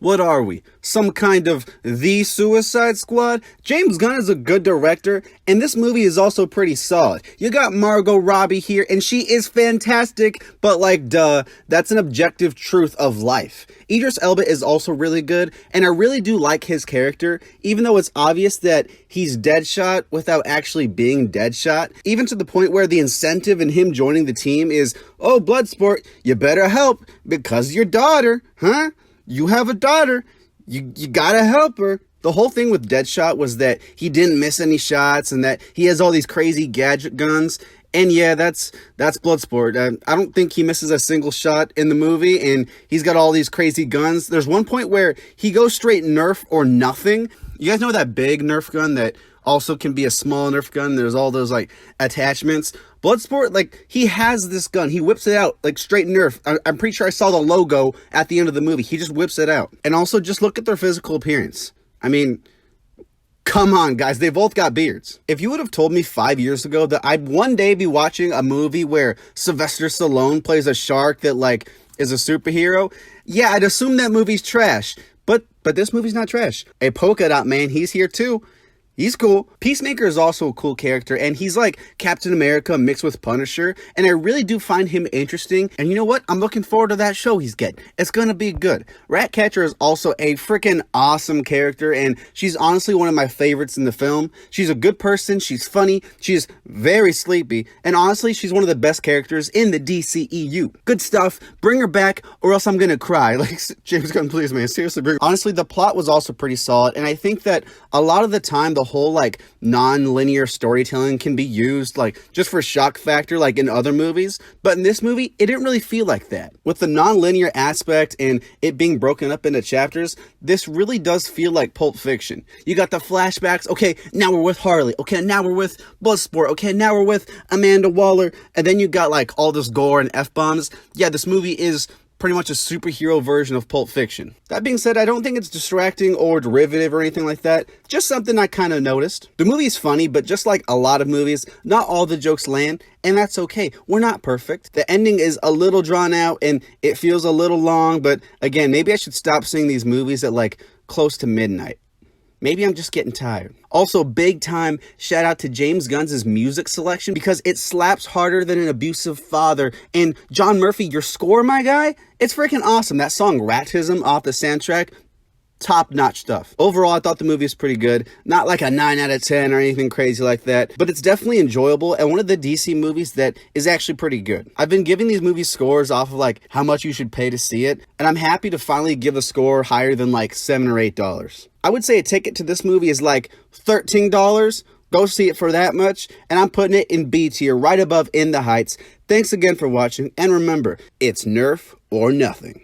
What are we? Some kind of The Suicide Squad? James Gunn is a good director, and this movie is also pretty solid. You got Margot Robbie here, and she is fantastic, but like, duh, that's an objective truth of life. Idris Elba is also really good, and I really do like his character, even though it's obvious that he's Deadshot without actually being Deadshot, even to the point where the incentive in him joining the team is, oh, Bloodsport, you better help, because your daughter, huh? You have a daughter. You gotta help her. The whole thing with Deadshot was that he didn't miss any shots and that he has all these crazy gadget guns. And yeah, that's Bloodsport. I don't think he misses a single shot in the movie, and he's got all these crazy guns. There's one point where he goes straight Nerf or nothing. You guys know that big Nerf gun that also can be a small Nerf gun? There's all those like attachments. Bloodsport, like, he has this gun. He whips it out, like, straight Nerf. I'm pretty sure I saw the logo at the end of the movie. He just whips it out. And also, just look at their physical appearance. I mean, come on, guys. They both got beards. If you would have told me 5 years ago that I'd one day be watching a movie where Sylvester Stallone plays a shark that, like, is a superhero, yeah, I'd assume that movie's trash. But this movie's not trash. A Polka Dot Man, he's here too. He's cool. Peacemaker is also a cool character, and he's like Captain America mixed with Punisher, and I really do find him interesting. And you know what? I'm looking forward to that show he's getting. It's gonna be good. Ratcatcher is also a freaking awesome character, and she's honestly one of my favorites in the film. She's a good person, she's funny, she's very sleepy, and honestly, she's one of the best characters in the DCEU. Good stuff. Bring her back, or else I'm gonna cry. Like, James Gunn, please, man, seriously, bring her. Honestly, the plot was also pretty solid, and I think that a lot of the time, the whole like non-linear storytelling can be used like just for shock factor like in other movies, but in this movie it didn't really feel like that. With the non-linear aspect and it being broken up into chapters, this really does feel like Pulp Fiction. You got the flashbacks, okay, now we're with Harley, okay, now we're with Bloodsport, okay, now we're with Amanda Waller, and then you got like all this gore and F-bombs. Yeah, this movie is pretty much a superhero version of Pulp Fiction. That being said, I don't think it's distracting or derivative or anything like that. Just something I kind of noticed. The movie is funny, but just like a lot of movies, not all the jokes land, and that's okay. We're not perfect. The ending is a little drawn out, and it feels a little long, but again, maybe I should stop seeing these movies at like close to midnight. Maybe I'm just getting tired. Also, big time shout out to James Gunn's music selection because it slaps harder than an abusive father. And John Murphy, your score, my guy, it's freaking awesome. That song Ratism off the soundtrack, top-notch stuff. Overall, I thought the movie was pretty good. Not like a 9 out of 10 or anything crazy like that, but it's definitely enjoyable and one of the DC movies that is actually pretty good. I've been giving these movies scores off of like how much you should pay to see it, and I'm happy to finally give a score higher than like $7 or $8. I would say a ticket to this movie is like $13. Go see it for that much, and I'm putting it in B tier, right above In the Heights. Thanks again for watching, and remember, it's Nerf or nothing.